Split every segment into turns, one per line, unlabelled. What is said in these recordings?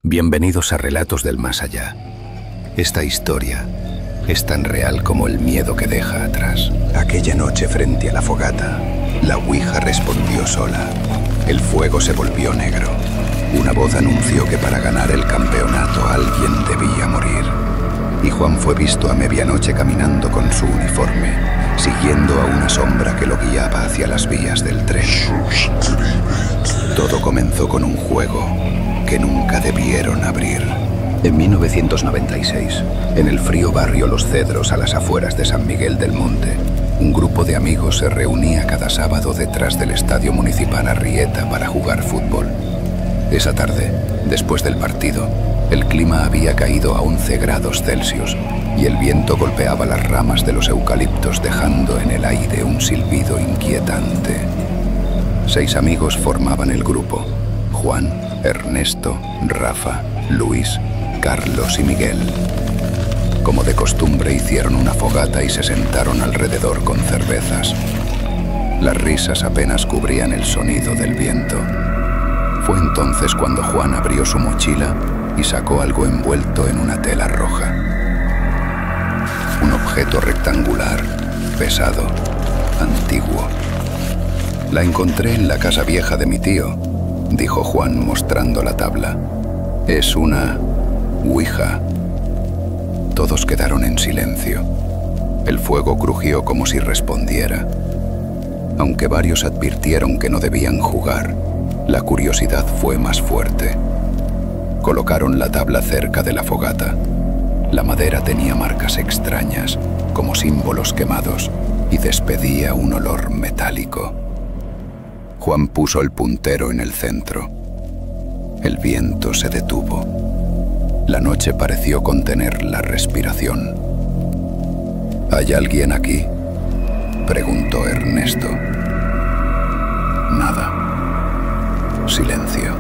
Bienvenidos a Relatos del Más Allá. Esta historia es tan real como el miedo que deja atrás. Aquella noche frente a la fogata, la ouija respondió sola. El fuego se volvió negro. Una voz anunció que para ganar el campeonato alguien debía morir. Y Juan fue visto a medianoche caminando con su uniforme, siguiendo a una sombra que lo guiaba hacia las vías del tren. Todo comenzó con un juego que nunca debieron abrir. En 1996, en el frío barrio Los Cedros, a las afueras de San Miguel del Monte, un grupo de amigos se reunía cada sábado detrás del Estadio Municipal Arrieta para jugar fútbol. Esa tarde, después del partido, el clima había caído a 11 grados Celsius y el viento golpeaba las ramas de los eucaliptos, dejando en el aire un silbido inquietante. 6 amigos formaban el grupo: Juan, Ernesto, Rafa, Luis, Carlos y Miguel. Como de costumbre, hicieron una fogata y se sentaron alrededor con cervezas. Las risas apenas cubrían el sonido del viento. Fue entonces cuando Juan abrió su mochila y sacó algo envuelto en una tela roja. Un objeto rectangular, pesado, antiguo. La encontré en la casa vieja de mi tío, dijo Juan mostrando la tabla. Es una ouija. Todos quedaron en silencio. El fuego crujió como si respondiera. Aunque varios advirtieron que no debían jugar, la curiosidad fue más fuerte. Colocaron la tabla cerca de la fogata. La madera tenía marcas extrañas, como símbolos quemados, y despedía un olor metálico. Juan puso el puntero en el centro. El viento se detuvo. La noche pareció contener la respiración. ¿Hay alguien aquí?, preguntó Ernesto. Nada. Silencio.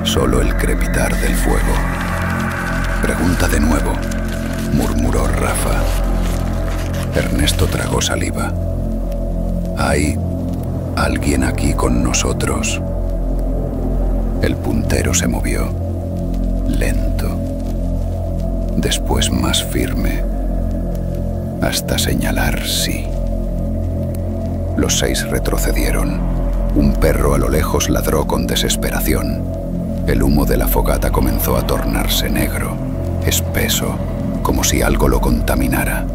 Solo el crepitar del fuego. Pregunta de nuevo, murmuró Rafa. Ernesto tragó saliva. ¿Hay alguien aquí con nosotros? El puntero se movió, lento, después más firme, hasta señalar sí. Los 6 retrocedieron. Un perro a lo lejos ladró con desesperación. El humo de la fogata comenzó a tornarse negro, espeso, como si algo lo contaminara.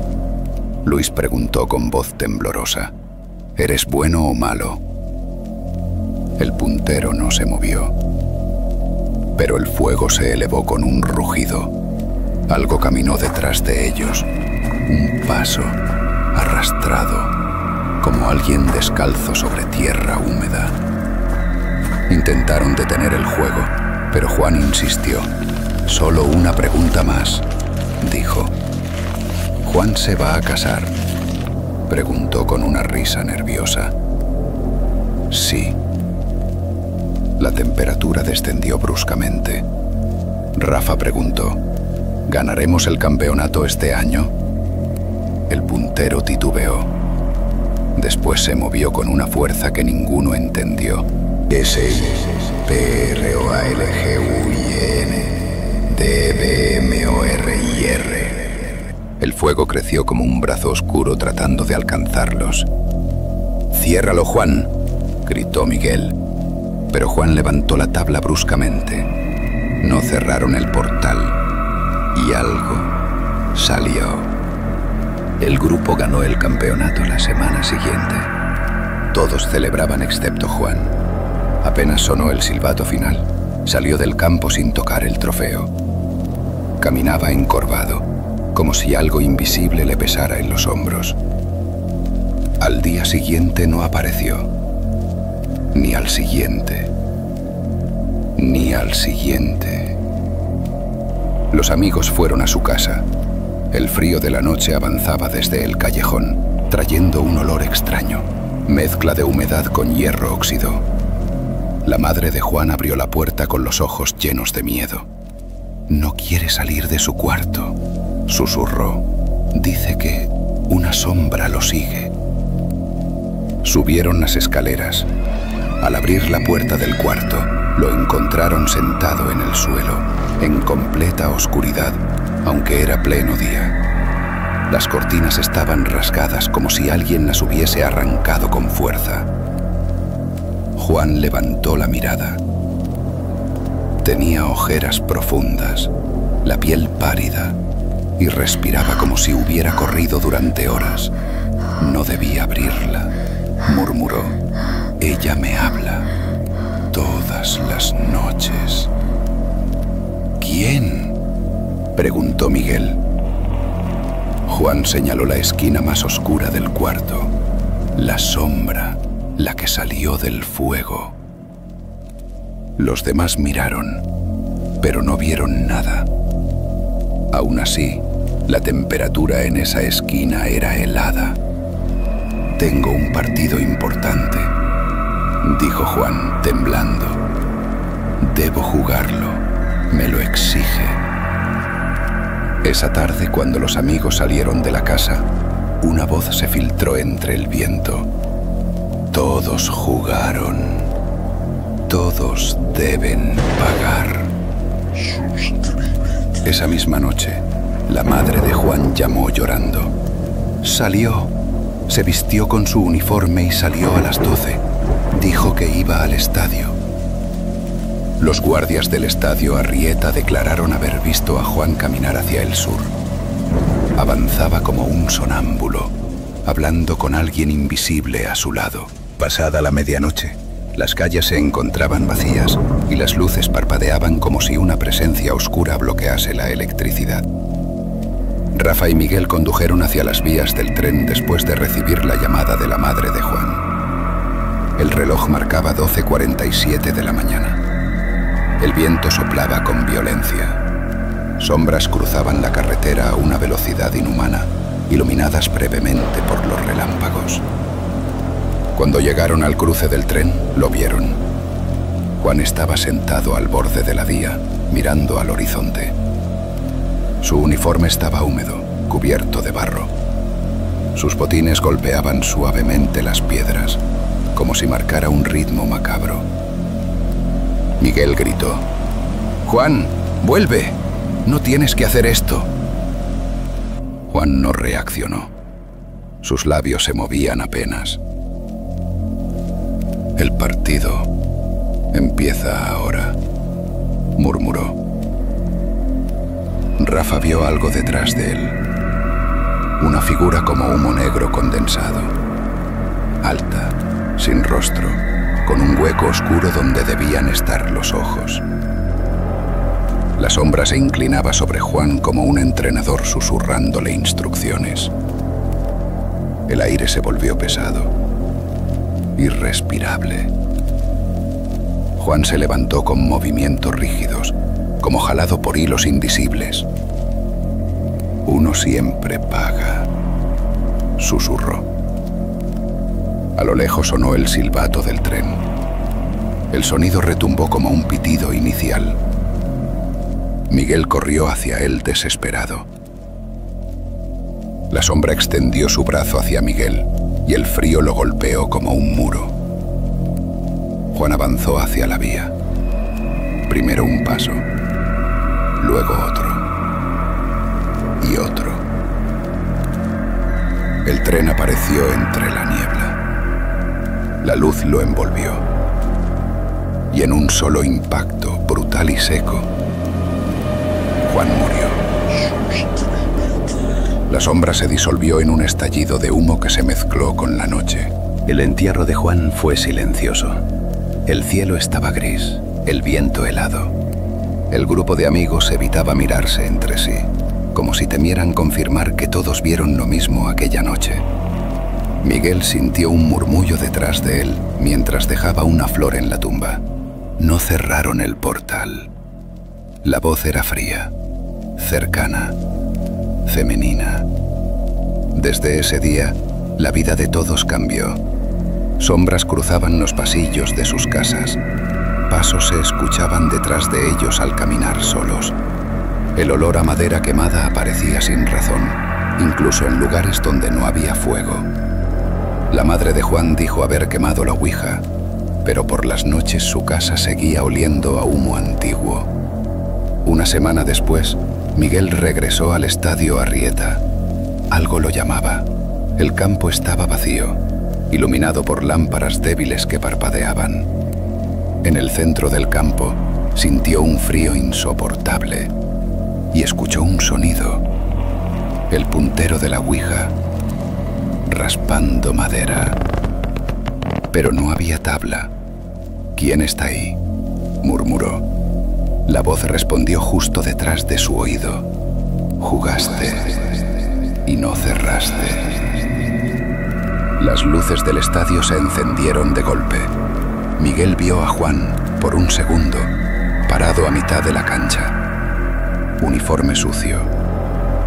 Luis preguntó con voz temblorosa: ¿eres bueno o malo? El puntero no se movió, pero el fuego se elevó con un rugido. Algo caminó detrás de ellos, un paso, arrastrado, como alguien descalzo sobre tierra húmeda. Intentaron detener el juego, pero Juan insistió. Solo una pregunta más, dijo. ¿Juan se va a casar?, preguntó con una risa nerviosa. Sí. La temperatura descendió bruscamente. Rafa preguntó: ¿ganaremos el campeonato este año? El puntero titubeó. Después se movió con una fuerza que ninguno entendió. S-I-P-R-O-A-L-G-U-I-N-D-B-M-O-R-I-R. El fuego creció como un brazo oscuro tratando de alcanzarlos. «¡Ciérralo, Juan!», gritó Miguel. Pero Juan levantó la tabla bruscamente. No cerraron el portal. Y algo salió. El grupo ganó el campeonato la semana siguiente. Todos celebraban excepto Juan. Apenas sonó el silbato final, salió del campo sin tocar el trofeo. Caminaba encorvado, como si algo invisible le pesara en los hombros. Al día siguiente no apareció. Ni al siguiente. Ni al siguiente. Los amigos fueron a su casa. El frío de la noche avanzaba desde el callejón, trayendo un olor extraño, mezcla de humedad con hierro óxido. La madre de Juan abrió la puerta con los ojos llenos de miedo. «No quiere salir de su cuarto», susurró. «Dice que una sombra lo sigue». Subieron las escaleras. Al abrir la puerta del cuarto, lo encontraron sentado en el suelo, en completa oscuridad, aunque era pleno día. Las cortinas estaban rasgadas como si alguien las hubiese arrancado con fuerza. Juan levantó la mirada. Tenía ojeras profundas, la piel pálida, y respiraba como si hubiera corrido durante horas. No debía abrirla, murmuró. Ella me habla todas las noches. ¿Quién?, preguntó Miguel. Juan señaló la esquina más oscura del cuarto. La sombra, la que salió del fuego. Los demás miraron, pero no vieron nada. Aún así, la temperatura en esa esquina era helada. Tengo un partido importante, dijo Juan, temblando. Debo jugarlo, me lo exige. Esa tarde, cuando los amigos salieron de la casa, una voz se filtró entre el viento. Todos jugaron. Todos deben pagar. Esa misma noche, la madre de Juan llamó llorando. Salió, se vistió con su uniforme y salió a las 12. Dijo que iba al estadio. Los guardias del estadio Arrieta declararon haber visto a Juan caminar hacia el sur. Avanzaba como un sonámbulo, hablando con alguien invisible a su lado. Pasada la medianoche, las calles se encontraban vacías y las luces parpadeaban como si una presencia oscura bloquease la electricidad. Rafa y Miguel condujeron hacia las vías del tren después de recibir la llamada de la madre de Juan. El reloj marcaba 12:47 de la mañana. El viento soplaba con violencia. Sombras cruzaban la carretera a una velocidad inhumana, iluminadas brevemente por los relámpagos. Cuando llegaron al cruce del tren, lo vieron. Juan estaba sentado al borde de la vía, mirando al horizonte. Su uniforme estaba húmedo, cubierto de barro. Sus botines golpeaban suavemente las piedras, como si marcara un ritmo macabro. Miguel gritó: «Juan, vuelve. No tienes que hacer esto». Juan no reaccionó. Sus labios se movían apenas. «El partido empieza ahora», murmuró. Rafa vio algo detrás de él. Una figura como humo negro condensado. Alta, sin rostro, con un hueco oscuro donde debían estar los ojos. La sombra se inclinaba sobre Juan como un entrenador susurrándole instrucciones. El aire se volvió pesado, irrespirable. Juan se levantó con movimientos rígidos, como jalado por hilos invisibles. «Uno siempre paga», susurró. A lo lejos sonó el silbato del tren. El sonido retumbó como un pitido inicial. Miguel corrió hacia él desesperado. La sombra extendió su brazo hacia Miguel y el frío lo golpeó como un muro. Juan avanzó hacia la vía. Primero un paso, luego otro y otro. El tren apareció entre la niebla. La luz lo envolvió. Y en un solo impacto, brutal y seco, Juan murió. La sombra se disolvió en un estallido de humo que se mezcló con la noche. El entierro de Juan fue silencioso. El cielo estaba gris, el viento helado. El grupo de amigos evitaba mirarse entre sí, como si temieran confirmar que todos vieron lo mismo aquella noche. Miguel sintió un murmullo detrás de él mientras dejaba una flor en la tumba. No cerraron el portal. La voz era fría, cercana, femenina. Desde ese día, la vida de todos cambió. Sombras cruzaban los pasillos de sus casas. Pasos se escuchaban detrás de ellos al caminar solos. El olor a madera quemada aparecía sin razón, incluso en lugares donde no había fuego. La madre de Juan dijo haber quemado la ouija, pero por las noches su casa seguía oliendo a humo antiguo. Una semana después, Miguel regresó al estadio Arrieta. Algo lo llamaba. El campo estaba vacío, iluminado por lámparas débiles que parpadeaban. En el centro del campo, sintió un frío insoportable y escuchó un sonido. El puntero de la ouija, raspando madera. Pero no había tabla. ¿Quién está ahí?, murmuró. La voz respondió justo detrás de su oído. Jugaste y no cerraste. Las luces del estadio se encendieron de golpe. Miguel vio a Juan, por un segundo, parado a mitad de la cancha. Uniforme sucio,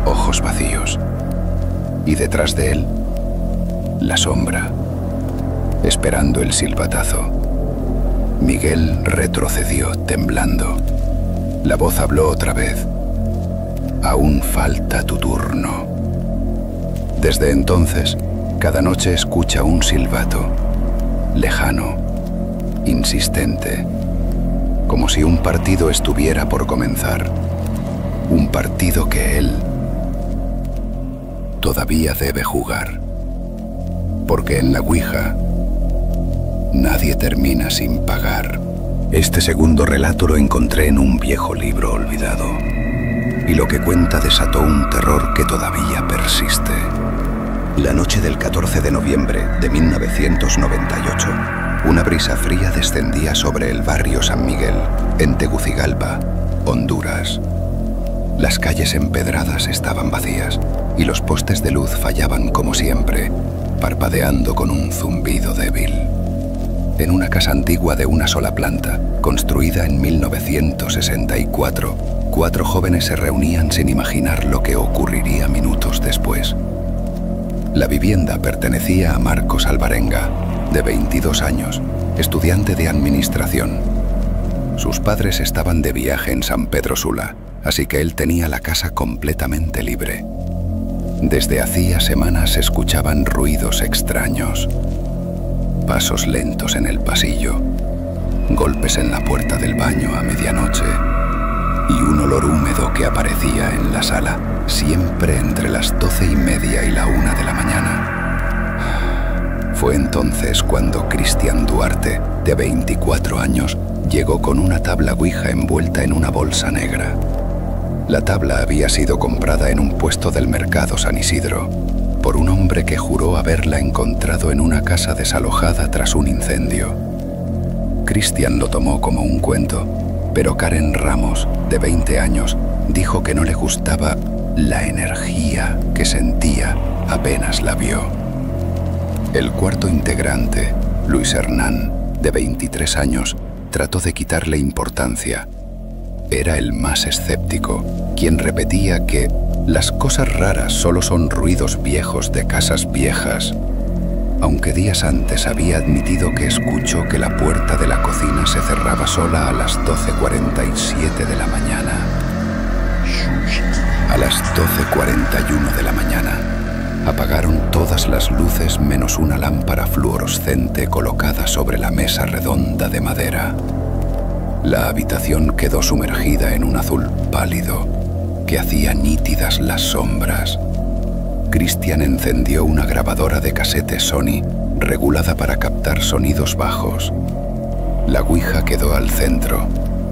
ojos vacíos. Y detrás de él, la sombra, esperando el silbatazo. Miguel retrocedió, temblando. La voz habló otra vez. Aún falta tu turno. Desde entonces, cada noche escucha un silbato, lejano, insistente, como si un partido estuviera por comenzar. Un partido que él todavía debe jugar. Porque en la ouija, nadie termina sin pagar. Este segundo relato lo encontré en un viejo libro olvidado. Y lo que cuenta desató un terror que todavía persiste. La noche del 14 de noviembre de 1998, una brisa fría descendía sobre el barrio San Miguel, en Tegucigalpa, Honduras. Las calles empedradas estaban vacías y los postes de luz fallaban como siempre, parpadeando con un zumbido débil. En una casa antigua de una sola planta, construida en 1964, 4 jóvenes se reunían sin imaginar lo que ocurriría minutos después. La vivienda pertenecía a Marcos Alvarenga, de 22 años, estudiante de administración. Sus padres estaban de viaje en San Pedro Sula, así que él tenía la casa completamente libre. Desde hacía semanas se escuchaban ruidos extraños. Pasos lentos en el pasillo, golpes en la puerta del baño a medianoche y un olor húmedo que aparecía en la sala, siempre entre las 12:30 y la 1 de la mañana. Fue entonces cuando Cristian Duarte, de 24 años, llegó con una tabla ouija envuelta en una bolsa negra. La tabla había sido comprada en un puesto del mercado San Isidro por un hombre que juró haberla encontrado en una casa desalojada tras un incendio. Cristian lo tomó como un cuento, pero Karen Ramos, de 20 años, dijo que no le gustaba la energía que sentía apenas la vio. El cuarto integrante, Luis Hernán, de 23 años, trató de quitarle importancia. Era el más escéptico, quien repetía que las cosas raras solo son ruidos viejos de casas viejas, aunque días antes había admitido que escuchó que la puerta de la cocina se cerraba sola a las 12:47 de la mañana. A las 12:41 de la mañana, apagaron todas las luces menos una lámpara fluorescente colocada sobre la mesa redonda de madera. La habitación quedó sumergida en un azul pálido que hacía nítidas las sombras. Cristian encendió una grabadora de casete Sony regulada para captar sonidos bajos. La ouija quedó al centro,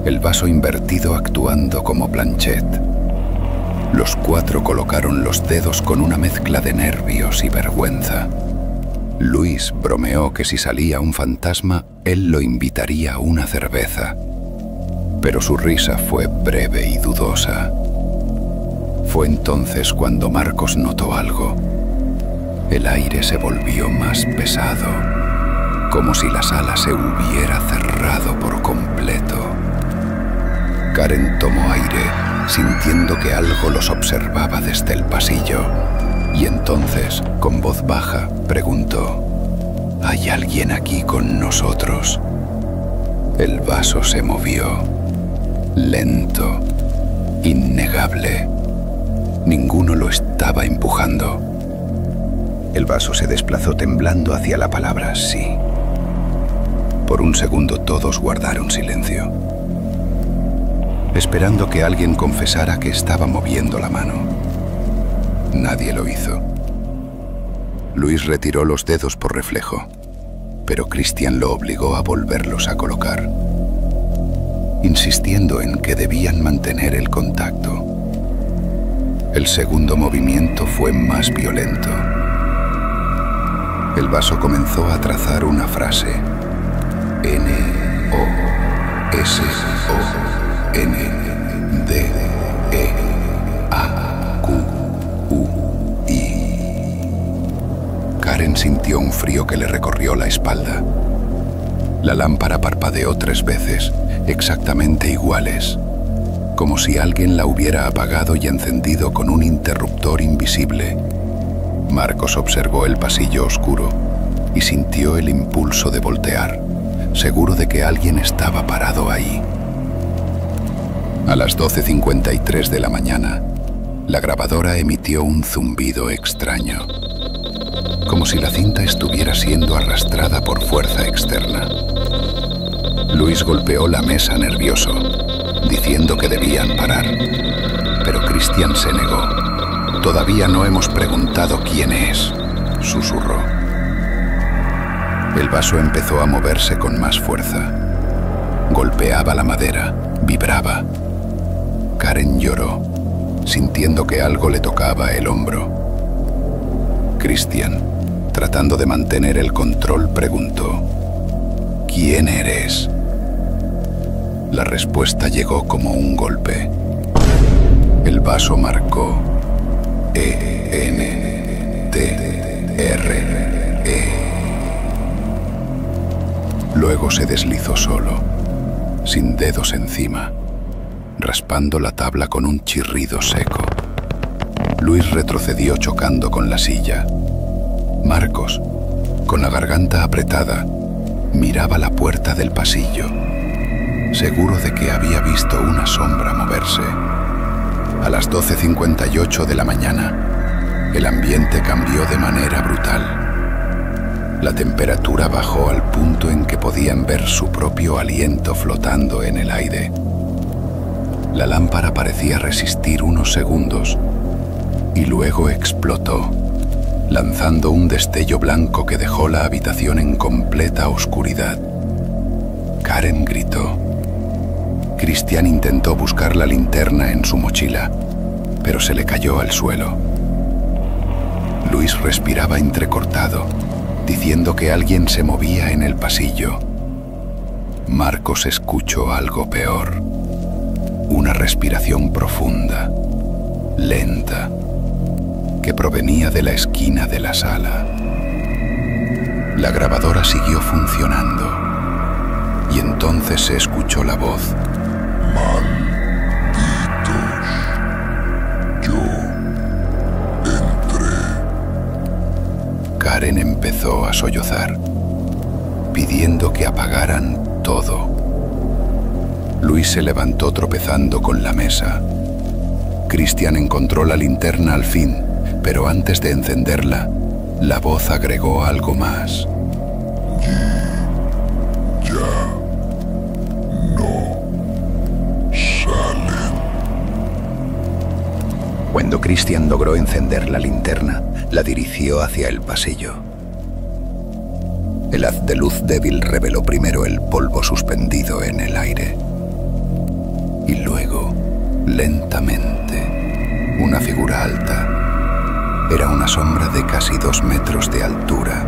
el vaso invertido actuando como planchet. Los 4 colocaron los dedos con una mezcla de nervios y vergüenza. Luis bromeó que si salía un fantasma, él lo invitaría a una cerveza. Pero su risa fue breve y dudosa. Fue entonces cuando Marcos notó algo. El aire se volvió más pesado, como si la sala se hubiera cerrado por completo. Karen tomó aire, sintiendo que algo los observaba desde el pasillo, y entonces, con voz baja, preguntó: ¿hay alguien aquí con nosotros? El vaso se movió, lento, innegable. Ninguno lo estaba empujando. El vaso se desplazó temblando hacia la palabra sí. Por un segundo todos guardaron silencio, esperando que alguien confesara que estaba moviendo la mano. Nadie lo hizo. Luis retiró los dedos por reflejo, pero Christian lo obligó a volverlos a colocar, insistiendo en que debían mantener el contacto. El segundo movimiento fue más violento. El vaso comenzó a trazar una frase: N-O-S-O-N-D-E-A-Q-U-I. Karen sintió un frío que le recorrió la espalda. La lámpara parpadeó 3 veces, exactamente iguales, como si alguien la hubiera apagado y encendido con un interruptor invisible. Marcos observó el pasillo oscuro y sintió el impulso de voltear, seguro de que alguien estaba parado ahí. A las 12:53 de la mañana, la grabadora emitió un zumbido extraño, como si la cinta estuviera siendo arrastrada por fuerza externa. Luis golpeó la mesa nervioso, diciendo que debían parar, pero Christian se negó. «Todavía no hemos preguntado quién es», susurró. El vaso empezó a moverse con más fuerza. Golpeaba la madera, vibraba. Karen lloró, sintiendo que algo le tocaba el hombro. Christian, tratando de mantener el control, preguntó: «¿Quién eres?». La respuesta llegó como un golpe. El vaso marcó E-N-T-R-E. Luego se deslizó solo, sin dedos encima, raspando la tabla con un chirrido seco. Luis retrocedió chocando con la silla. Marcos, con la garganta apretada, miraba la puerta del pasillo, seguro de que había visto una sombra moverse. A las 12:58 de la mañana, el ambiente cambió de manera brutal. La temperatura bajó al punto en que podían ver su propio aliento flotando en el aire. La lámpara parecía resistir unos segundos y luego explotó, lanzando un destello blanco que dejó la habitación en completa oscuridad. Karen gritó. Christian intentó buscar la linterna en su mochila, pero se le cayó al suelo. Luis respiraba entrecortado, diciendo que alguien se movía en el pasillo. Marcos escuchó algo peor. Una respiración profunda, lenta, que provenía de la esquina de la sala. La grabadora siguió funcionando, y entonces se escuchó la voz.
Malditos, yo entré.
Karen empezó a sollozar, pidiendo que apagaran todo. Luis se levantó tropezando con la mesa. Christian encontró la linterna al fin, pero antes de encenderla, la voz agregó algo más.
Ya no salen.
Cuando Christian logró encender la linterna, la dirigió hacia el pasillo. El haz de luz débil reveló primero el polvo suspendido en el aire. Y luego, lentamente, una figura alta. Era una sombra de casi 2 metros de altura,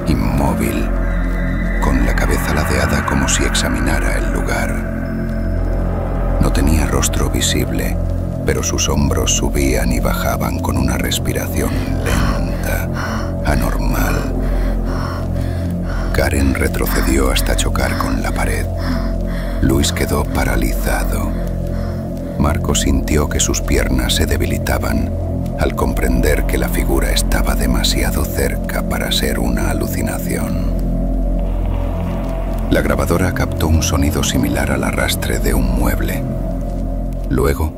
inmóvil, con la cabeza ladeada como si examinara el lugar. No tenía rostro visible, pero sus hombros subían y bajaban con una respiración lenta, anormal. Karen retrocedió hasta chocar con la pared. Luis quedó paralizado. Marcos sintió que sus piernas se debilitaban al comprender que la figura estaba demasiado cerca para ser una alucinación. La grabadora captó un sonido similar al arrastre de un mueble. Luego,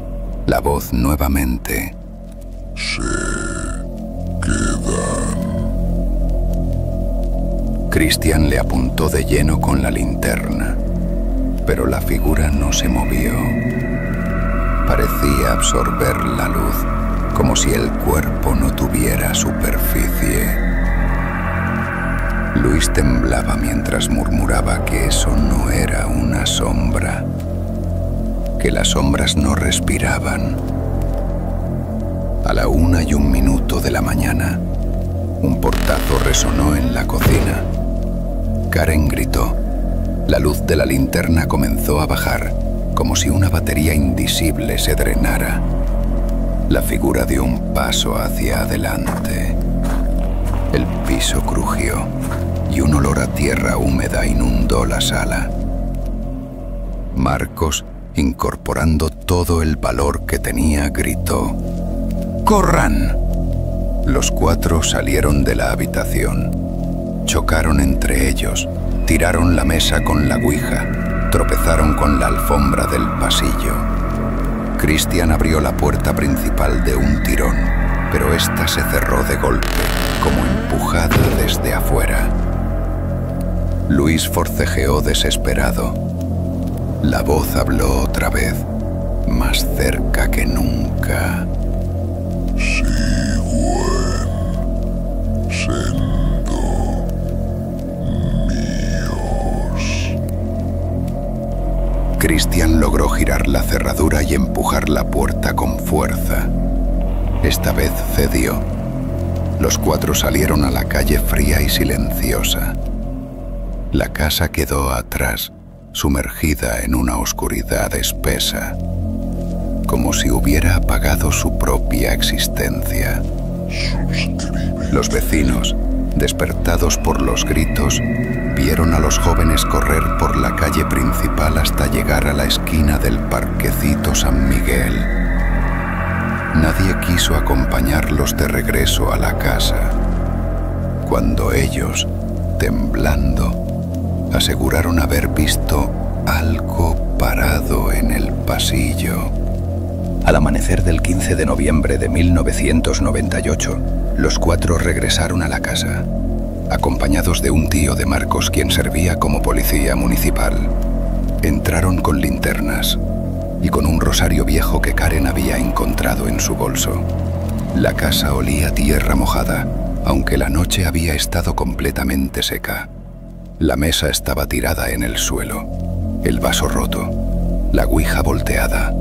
la voz nuevamente.
Se quedan.
Christian le apuntó de lleno con la linterna, pero la figura no se movió. Parecía absorber la luz, como si el cuerpo no tuviera superficie. Luis temblaba mientras murmuraba que eso no era una sombra, que las sombras no respiraban. A la 1:01 de la mañana, un portazo resonó en la cocina. Karen gritó. La luz de la linterna comenzó a bajar, como si una batería invisible se drenara. La figura dio un paso hacia adelante. El piso crujió y un olor a tierra húmeda inundó la sala. Marcos, incorporando todo el valor que tenía, gritó: ¡corran! Los 4 salieron de la habitación. Chocaron entre ellos, tiraron la mesa con la ouija, tropezaron con la alfombra del pasillo. Christian abrió la puerta principal de un tirón, pero ésta se cerró de golpe, como empujada desde afuera. Luis forcejeó desesperado. La voz habló otra vez, más cerca que nunca.
Siguen siendo míos.
Christian logró girar la cerradura y empujar la puerta con fuerza. Esta vez cedió. Los 4 salieron a la calle fría y silenciosa. La casa quedó atrás, sumergida en una oscuridad espesa, como si hubiera apagado su propia existencia. Los vecinos, despertados por los gritos, vieron a los jóvenes correr por la calle principal hasta llegar a la esquina del parquecito San Miguel. Nadie quiso acompañarlos de regreso a la casa, cuando ellos, temblando, aseguraron haber visto algo parado en el pasillo. Al amanecer del 15 de noviembre de 1998, los 4 regresaron a la casa, acompañados de un tío de Marcos quien servía como policía municipal. Entraron con linternas y con un rosario viejo que Karen había encontrado en su bolso. La casa olía a tierra mojada, aunque la noche había estado completamente seca. La mesa estaba tirada en el suelo, el vaso roto, la ouija volteada.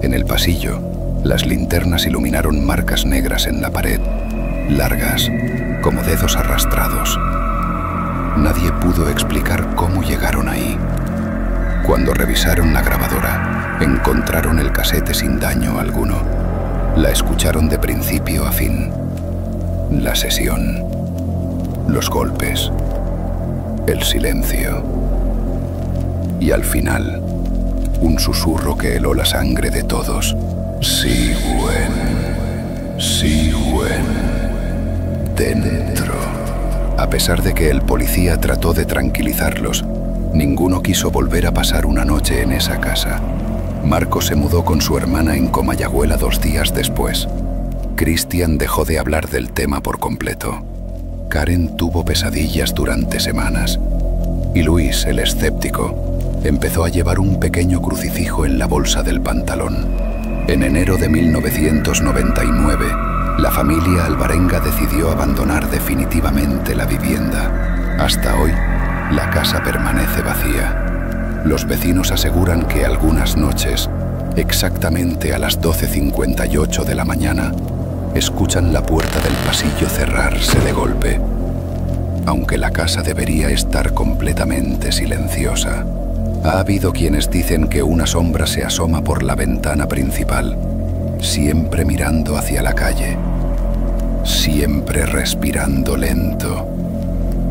En el pasillo, las linternas iluminaron marcas negras en la pared, largas, como dedos arrastrados. Nadie pudo explicar cómo llegaron ahí. Cuando revisaron la grabadora, encontraron el casete sin daño alguno. La escucharon de principio a fin. La sesión, los golpes, el silencio. Y al final, un susurro que heló la sangre de todos. Siguen, siguen, dentro. A pesar de que el policía trató de tranquilizarlos, ninguno quiso volver a pasar una noche en esa casa. Marco se mudó con su hermana en Comayagüela 2 días después. Christian dejó de hablar del tema por completo. Karen tuvo pesadillas durante semanas. Y Luis, el escéptico, empezó a llevar un pequeño crucifijo en la bolsa del pantalón. En enero de 1999, la familia alvarenga decidió abandonar definitivamente la vivienda. Hasta hoy, la casa permanece vacía. Los vecinos aseguran que algunas noches, exactamente a las 12:58 de la mañana, escuchan la puerta del pasillo cerrarse de golpe, aunque la casa debería estar completamente silenciosa. Ha habido quienes dicen que una sombra se asoma por la ventana principal, siempre mirando hacia la calle, siempre respirando lento,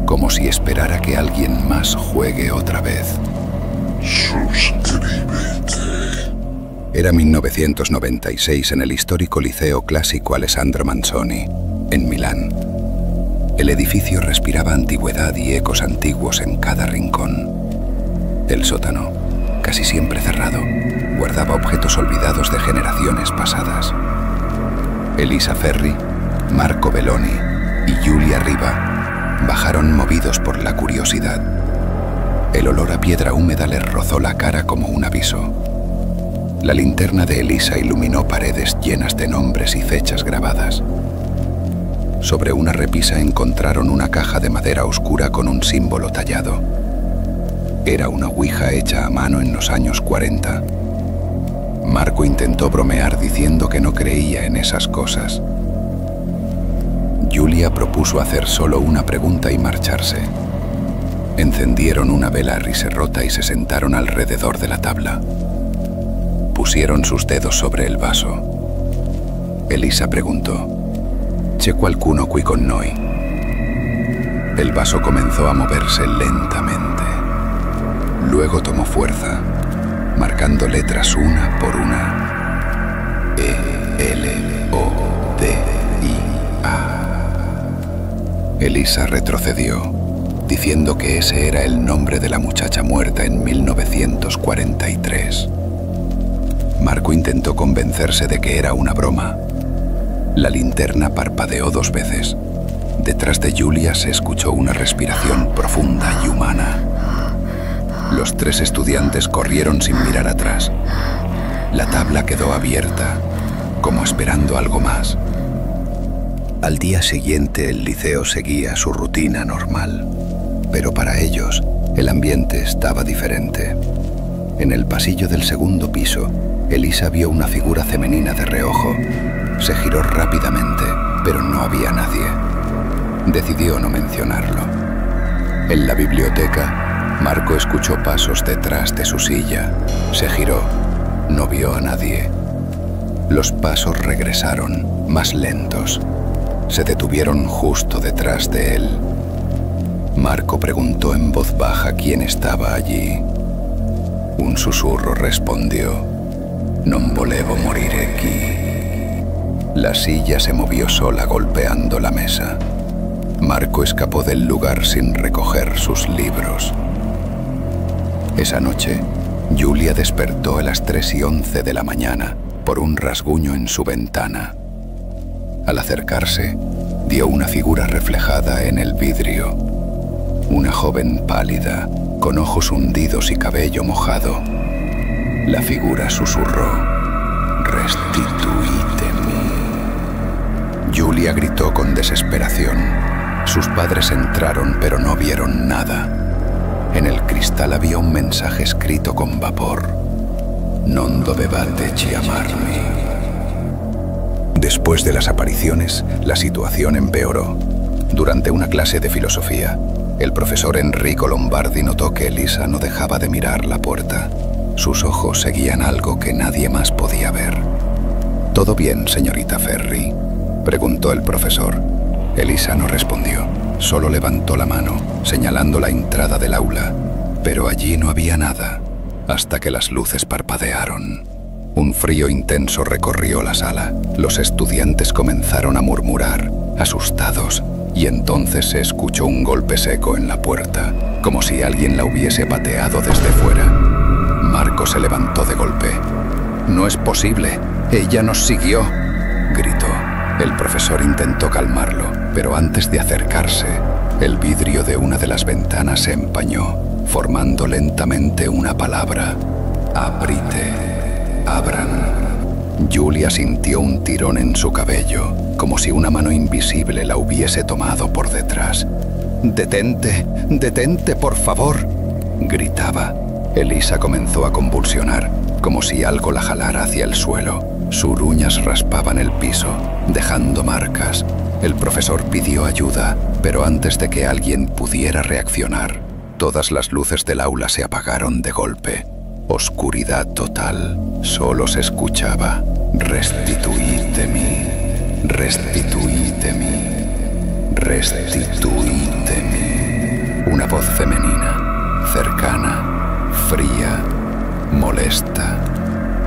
como si esperara que alguien más juegue otra vez.
Suscríbete.
Era 1996 en el histórico Liceo Clásico Alessandro Manzoni, en Milán. El edificio respiraba antigüedad y ecos antiguos en cada rincón. El sótano, casi siempre cerrado, guardaba objetos olvidados de generaciones pasadas. Elisa Ferri, Marco Belloni y Giulia Riva bajaron movidos por la curiosidad. El olor a piedra húmeda les rozó la cara como un aviso. La linterna de Elisa iluminó paredes llenas de nombres y fechas grabadas. Sobre una repisa encontraron una caja de madera oscura con un símbolo tallado. Era una ouija hecha a mano en los años 40. Marco intentó bromear diciendo que no creía en esas cosas. Julia propuso hacer solo una pregunta y marcharse. Encendieron una vela riserrota y se sentaron alrededor de la tabla. Pusieron sus dedos sobre el vaso. Elisa preguntó: «¿C'è qualcuno qui con noi?» El vaso comenzó a moverse lentamente. Luego tomó fuerza, marcando letras una por una. E-L-O-D-I-A. Elisa retrocedió, diciendo que ese era el nombre de la muchacha muerta en 1943. Marco intentó convencerse de que era una broma. La linterna parpadeó 2 veces. Detrás de Julia se escuchó una respiración profunda y humana. Los 3 estudiantes corrieron sin mirar atrás. La tabla quedó abierta, como esperando algo más. Al día siguiente el liceo seguía su rutina normal, pero para ellos el ambiente estaba diferente. En el pasillo del segundo piso, Elisa vio una figura femenina de reojo. Se giró rápidamente, pero no había nadie. Decidió no mencionarlo. En la biblioteca, Marco escuchó pasos detrás de su silla. Se giró. No vio a nadie. Los pasos regresaron, más lentos. Se detuvieron justo detrás de él. Marco preguntó en voz baja quién estaba allí. Un susurro respondió: «Non volevo morire qui». La silla se movió sola golpeando la mesa. Marco escapó del lugar sin recoger sus libros. Esa noche, Julia despertó a las 3:11 de la mañana por un rasguño en su ventana. Al acercarse, vio una figura reflejada en el vidrio. Una joven pálida, con ojos hundidos y cabello mojado. La figura susurró: «Restituítemi». Julia gritó con desesperación. Sus padres entraron, pero no vieron nada. En el cristal había un mensaje escrito con vapor: «Non dovevate chiamarmi». Después de las apariciones, la situación empeoró. Durante una clase de filosofía, el profesor Enrico Lombardi notó que Elisa no dejaba de mirar la puerta. Sus ojos seguían algo que nadie más podía ver. «¿Todo bien, señorita Ferri?», preguntó el profesor. Elisa no respondió, solo levantó la mano, señalando la entrada del aula. Pero allí no había nada, hasta que las luces parpadearon. Un frío intenso recorrió la sala. Los estudiantes comenzaron a murmurar, asustados, y entonces se escuchó un golpe seco en la puerta, como si alguien la hubiese pateado desde fuera. Marco se levantó de golpe. «No es posible, ella nos siguió», gritó. El profesor intentó calmarlo, pero antes de acercarse, el vidrio de una de las ventanas se empañó, formando lentamente una palabra: «Aprite, abran». Julia sintió un tirón en su cabello, como si una mano invisible la hubiese tomado por detrás. «¡Detente! ¡Detente, por favor!», gritaba. Elisa comenzó a convulsionar, como si algo la jalara hacia el suelo. Sus uñas raspaban el piso, dejando marcas. El profesor pidió ayuda, pero antes de que alguien pudiera reaccionar, todas las luces del aula se apagaron de golpe. Oscuridad total. Solo se escuchaba: «Restituítemi, restituítemi, restituítemi». Una voz femenina, cercana, fría, molesta.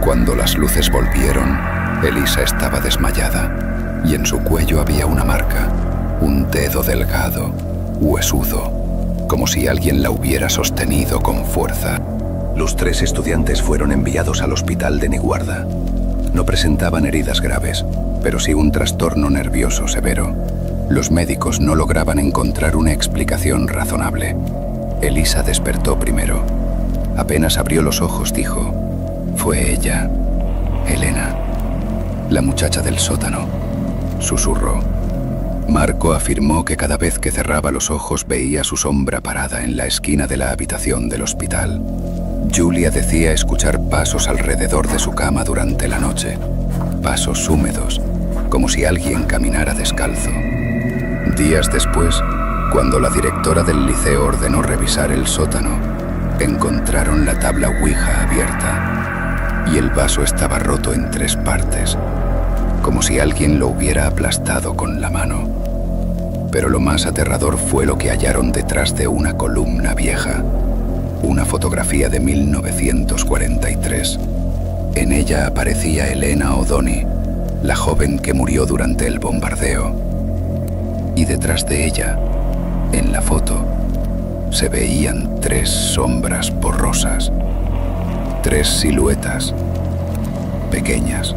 Cuando las luces volvieron, Elisa estaba desmayada y en su cuello había una marca, un dedo delgado, huesudo, como si alguien la hubiera sostenido con fuerza. Los 3 estudiantes fueron enviados al hospital de Niguarda. No presentaban heridas graves, pero sí un trastorno nervioso severo. Los médicos no lograban encontrar una explicación razonable. Elisa despertó primero. Apenas abrió los ojos, dijo: «Fue ella, Elena, la muchacha del sótano», susurró. Marco afirmó que cada vez que cerraba los ojos veía su sombra parada en la esquina de la habitación del hospital. Julia decía escuchar pasos alrededor de su cama durante la noche, pasos húmedos, como si alguien caminara descalzo. Días después, cuando la directora del liceo ordenó revisar el sótano, encontraron la tabla Ouija abierta y el vaso estaba roto en 3 partes, como si alguien lo hubiera aplastado con la mano. Pero lo más aterrador fue lo que hallaron detrás de una columna vieja, una fotografía de 1943. En ella aparecía Elena O'Donnell, la joven que murió durante el bombardeo. Y detrás de ella, en la foto, se veían 3 sombras borrosas, 3 siluetas pequeñas,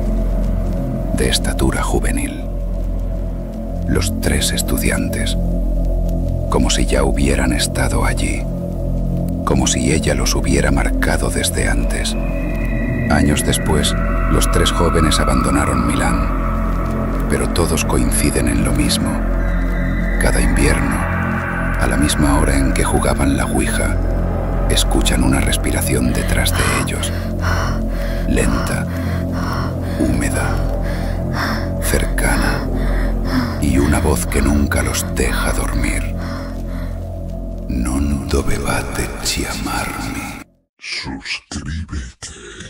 de estatura juvenil. Los 3 estudiantes, como si ya hubieran estado allí, como si ella los hubiera marcado desde antes. Años después, los 3 jóvenes abandonaron Milán, pero todos coinciden en lo mismo. Cada invierno, a la misma hora en que jugaban la Ouija, escuchan una respiración detrás de ellos, lenta, húmeda, cercana, y una voz que nunca los deja dormir. Non dovevate chiamarmi.
Suscríbete.